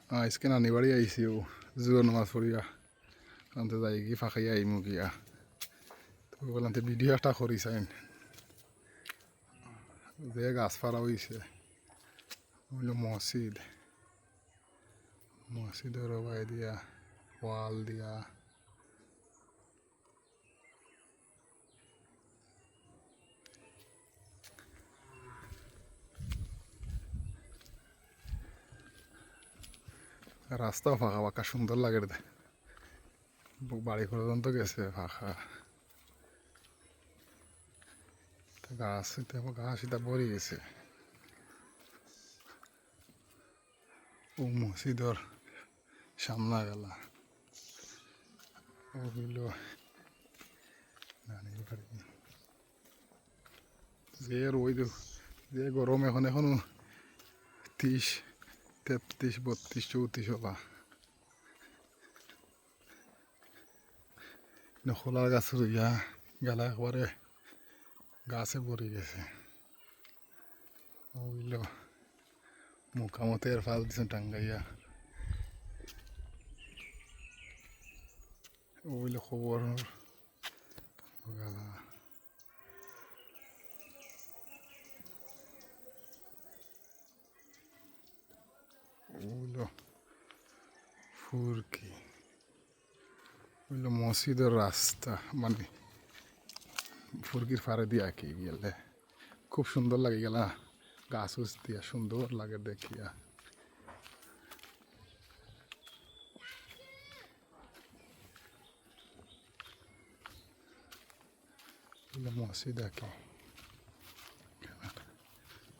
আজকে নানি বাড়ি আইসি ও জোর নামাজ পড়িয়া আনতে যাই কি ফাঁকাইয়া আইমু গিয়া তো বললাম তো ভিডিও একটা করি চাইন যে গাছপালা হইছে হইল মসজিদ মসজিদের বাই দিয়া ওয়াল দিয়া রাস্তাও ফাঁকা ফাঁকা সুন্দর লাগে রে বাড়ি পর্যন্ত গেছে ফাঁকা গাছ ঘাস এটা ভরে গেছে ও মসজিদর সামনা গেলা ও হইল নানির বাড়ি যে রোদ যে গরম এখন এখনো 30, 33, 32, 34 হবা খোলার গাছ রইয়া গেলা একবারে গাছে ভরে গেছে ওইল মোকামতের ফাল দিছে টাঙ্গাইয়া ওইল খবর গেলা ওইল ফুরকি ওইল মসজিদের রাস্তা মানে ফুরকির ফারে দিয়া কি গেলে খুব সুন্দর লাগে গেলা গাছ উছ দিয়া সুন্দর লাগে দেখিয়া মসজিদ আঁকি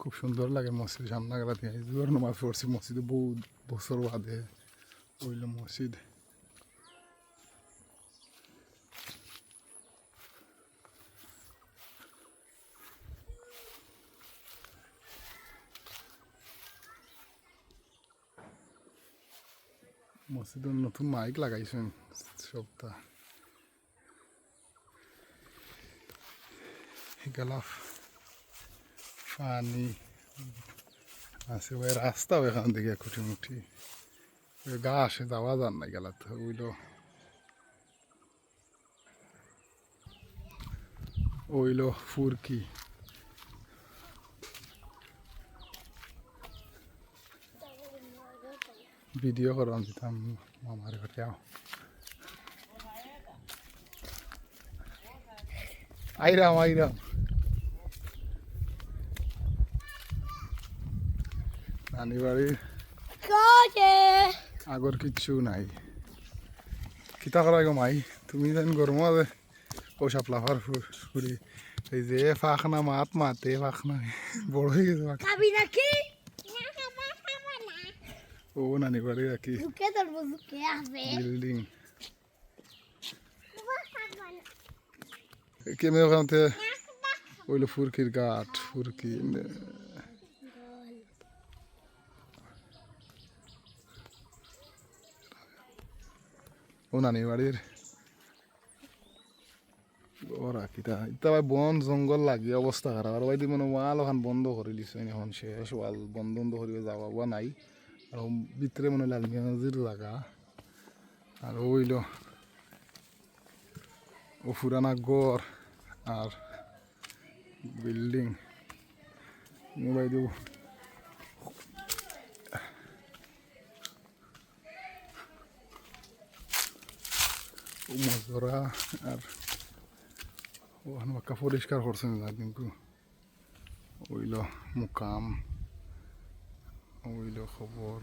খুব সুন্দর লাগে মসজিদ সামনে গেলা দিয়ে জোর নামাজ পড়ছি মসজিদে বহু বছর বাদে ওইল মসজিদ মসজিদের নতুন মাইক লাগাইছেন সপ্তাহ গেলা পানি আছে ওই রাস্তাও এখান থেকে খুঁটিমুটি গা আসে যাওয়া যান না গেলা তো ওইল ফুরকি ভিডিও করাম দিতাম মামার ঘরে আইরাম নানি বাড়ির আগর কিচ্ছু নাই কিতা করা গো মাই তুমি যেন গরম ও সাপলা ফার ফুরি এই যে ফাঁকনা মাতে ফাঁকনা বড় হয়ে গেছে ও নানি বাড়ি রাখি বিল্ডিং কেমন ওখানে ওইল ফুরকির গাঠ ফুরকি ও নানি বাড়ির ওরা কিতা ইতা ভাই বন জঙ্গল লাগি অবস্থা খারাপ আর ওই মানে ওয়াল ওখান বন্ধ করে দিছে এখন শেষ ওয়াল বন্ধ করিয়ে যাওয়া নাই আর ভিতরে মনে লাল মিয়াজির লাগা আর ওইল ও পুরানা ঘর আর বিল্ডিং মোবাইল মজরা আর ওখানে বাক্কা পরিষ্কার করছেন না কিন্তু ওইল মুকাম ওইল খবর